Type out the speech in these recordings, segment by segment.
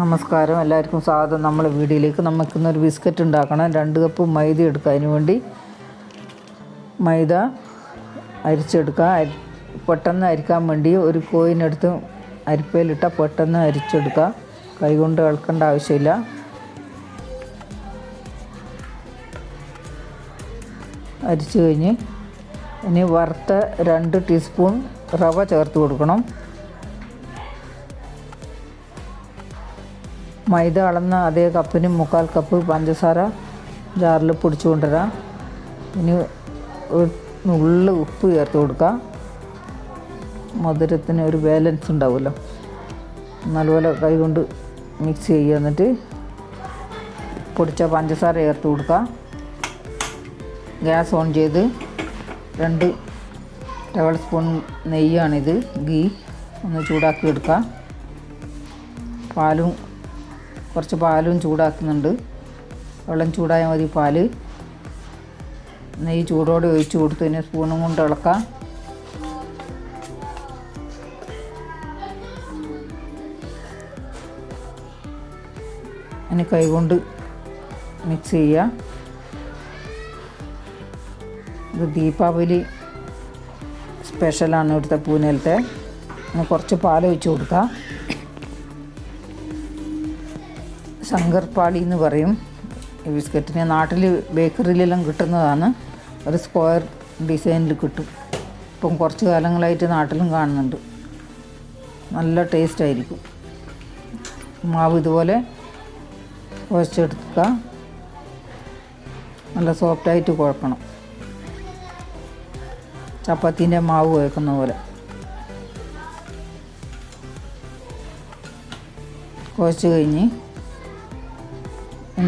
നമസ്കാരം, എല്ലാവർക്കും സ്വാഗതം. നമ്മളെ വീഡിയോയിലേക്ക്. നമുക്കിന്നൊരു ബിസ്ക്കറ്റ് ഉണ്ടാക്കണം. 2 കപ്പ് മൈദ എടുക്കുക. അതിന് വേണ്ടി മൈദ അരിച്ചെടുക്കുക. പെട്ടെന്ന് അരിക്കാൻ വേണ്ടി ഒരു കോയിനെടുത്ത് അരിപ്പയിലിട്ടാൽ പെട്ടെന്ന് അരിച്ചെടുക്കുക. കൈകൊണ്ട് ഇളക്കേണ്ട ആവശ്യമില്ല. അരിച്ചു കഴിഞ്ഞ് ഇനി വറുത്ത 2 ടീസ്പൂൺ റവ ചേർത്ത് കൊടുക്കണം. മൈദ അളന്ന അതേ കപ്പിന് 3/4 കപ്പ് പഞ്ചസാര ജാറിൽ പൊടിച്ചു കൊണ്ടുവരാം. ഇനി നുള്ളു ഉപ്പ് ചേർത്ത് കൊടുക്കുക. മധുരത്തിന് ഒരു ബാലൻസ് ഉണ്ടാവുമല്ലോ. നല്ലപോലെ കൈ കൊണ്ട് മിക്സ് ചെയ്യുക. എന്നിട്ട് പൊടിച്ച പഞ്ചസാര ചേർത്ത് കൊടുക്കുക. ഗ്യാസ് ഓൺ ചെയ്ത് 2 ടേബിൾ സ്പൂൺ നെയ്യാണിത്, ഗീ ഒന്ന് ചൂടാക്കി എടുക്കുക. കുറച്ച് പാലും ചൂടാക്കുന്നുണ്ട്. വെള്ളം ചൂടായാൽ മതി. പാല് നെയ്യ് ചൂടോടെ ഒഴിച്ച് കൊടുത്ത് ഇതിനെ സ്പൂണും കൊണ്ട് ഇളക്കാം. ഇനി കൈകൊണ്ട് മിക്സ് ചെയ്യുക. ഇത് ദീപാവലി സ്പെഷ്യലാണ് ഇവിടുത്തെ പൂനെയിലത്തെ. കുറച്ച് പാൽ ഒഴിച്ച് കൊടുക്കുക. ശങ്കർപാളി എന്ന് പറയും ഈ ബിസ്ക്കറ്റിന്. നാട്ടിൽ ബേക്കറിയിലെല്ലാം കിട്ടുന്നതാണ്. ഒരു സ്ക്വയർ ഡിസൈനിൽ കിട്ടും. ഇപ്പം കുറച്ച് കാലങ്ങളായിട്ട് നാട്ടിലും കാണുന്നുണ്ട്. നല്ല ടേസ്റ്റ് ആയിരിക്കും. മാവ് ഇതുപോലെ കുഴച്ചെടുക്കുക. നല്ല സോഫ്റ്റായിട്ട് കുഴക്കണം. ചപ്പാത്തീൻ്റെ മാവ് കുഴക്കുന്ന പോലെ കുഴച്ച് കഴിഞ്ഞ്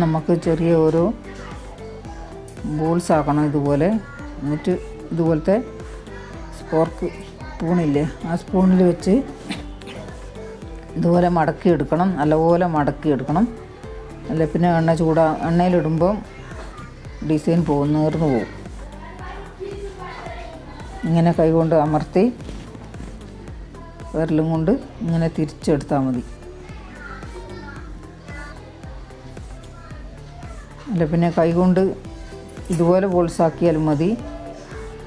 നമുക്ക് ചെറിയ ഓരോ ബോൾസ് ആക്കണം ഇതുപോലെ. എന്നിട്ട് ഇതുപോലത്തെ സ്പൂണില്ലേ, ആ സ്പൂണിൽ വെച്ച് ഇതുപോലെ മടക്കിയെടുക്കണം. നല്ലപോലെ മടക്കിയെടുക്കണം. അല്ല പിന്നെ എണ്ണയിലിടുമ്പം ഡിസൈൻ നേർന്നു പോകും. ഇങ്ങനെ കൈകൊണ്ട് അമർത്തി വിരലും കൊണ്ട് ഇങ്ങനെ തിരിച്ചെടുത്താൽ മതി. അല്ല പിന്നെ കൈകൊണ്ട് ഇതുപോലെ ബോൾസാക്കിയാലും മതി.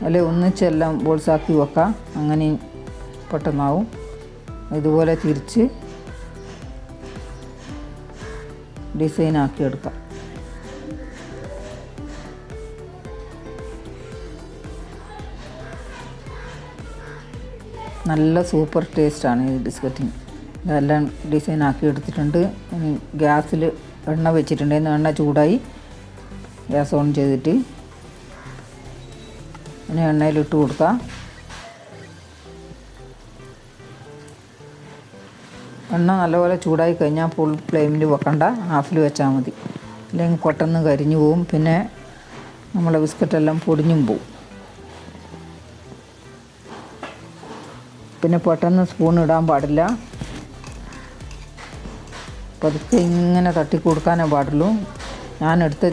അല്ലെ ഒന്നിച്ചെല്ലാം ബോൾസാക്കി വെക്കാം. അങ്ങനെ പെട്ടെന്നാവും. ഇതുപോലെ തിരിച്ച് ഡിസൈനാക്കി എടുക്കാം. നല്ല സൂപ്പർ ടേസ്റ്റാണ് ഈ ബിസ്ക്കറ്റിന്. ഇതെല്ലാം ഡിസൈനാക്കി എടുത്തിട്ടുണ്ട്. ഇനി ഗ്യാസിൽ എണ്ണ വെച്ചിട്ടുണ്ടായിരുന്നു. എണ്ണ ചൂടായി. ഗ്യാസ് ഓൺ ചെയ്തിട്ട് ഇനി എണ്ണയിലിട്ട് കൊടുക്കുക. എണ്ണ നല്ലപോലെ ചൂടായി കഴിഞ്ഞാൽ ഫുൾ ഫ്ലെയിമിൽ വെക്കണ്ട, ഹാഫിൽ വെച്ചാൽ മതി. അല്ലെങ്കിൽ പെട്ടെന്ന് കരിഞ്ഞു പോവും. പിന്നെ നമ്മളെ ബിസ്ക്കറ്റെല്ലാം പൊടിഞ്ഞും പോവും. പിന്നെ പെട്ടെന്ന് സ്പൂൺ ഇടാൻ പാടില്ല. പതുക്കെ ഇങ്ങനെ തട്ടി കൊടുക്കാനേ പാടുള്ളൂ. ഞാനെടുത്ത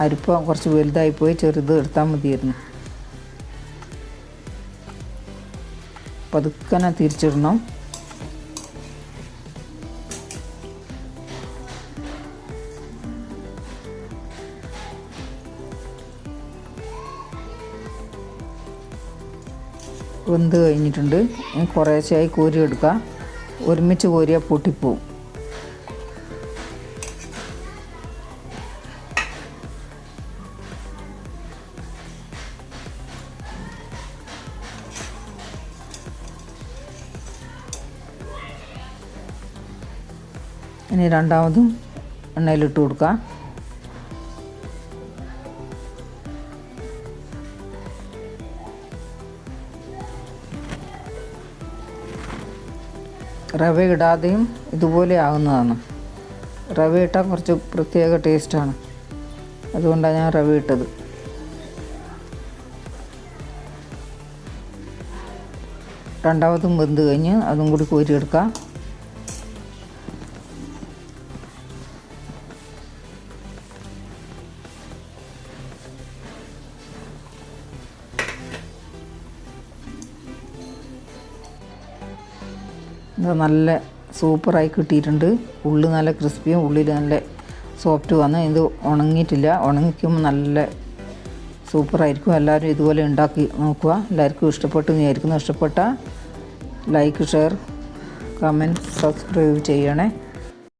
അരിപ്പ കുറച്ച് വലുതായിപ്പോയി, ചെറുത് എടുത്താൽ മതിയായിരുന്നു. പതുക്കനെ തിരിച്ചിടണം. വെന്ത് കഴിഞ്ഞിട്ടുണ്ട്. കുറേശ്ശെയായി കോരി എടുക്കുക. ഒരുമിച്ച് കോരിയാൽ പൊട്ടിപ്പോവും. ഇനി രണ്ടാമതും എണ്ണയിലിട്ട് കൊടുക്കുക. റവ ഇടാതെയും ഇതുപോലെ ആകുന്നതാണ്. റവ ഇട്ടാൽ കുറച്ച് പ്രത്യേക ടേസ്റ്റാണ്. അതുകൊണ്ടാണ് ഞാൻ റവ ഇട്ടത്. രണ്ടാമതും വെന്ത് കഴിഞ്ഞ് അതും കൂടി കോരിയെടുക്കാം. ഇത് നല്ല സൂപ്പറായി കിട്ടിയിട്ടുണ്ട്. ഉള്ളിൽ നല്ല ക്രിസ്പിയും ഉള്ളിൽ നല്ല സോഫ്റ്റ് വന്ന് ഇത് ഉണങ്ങിയിട്ടില്ല. ഉണങ്ങിക്കുമ്പോൾ നല്ല സൂപ്പറായിരിക്കും. എല്ലാവരും ഇതുപോലെ ഉണ്ടാക്കി നോക്കുക. എല്ലാവർക്കും ഇഷ്ടപ്പെട്ടു വിചാരിക്കുന്നു. ഇഷ്ടപ്പെട്ട ലൈക്ക്, ഷെയർ, കമൻറ്റ്, സബ്സ്ക്രൈബ് ചെയ്യണേ.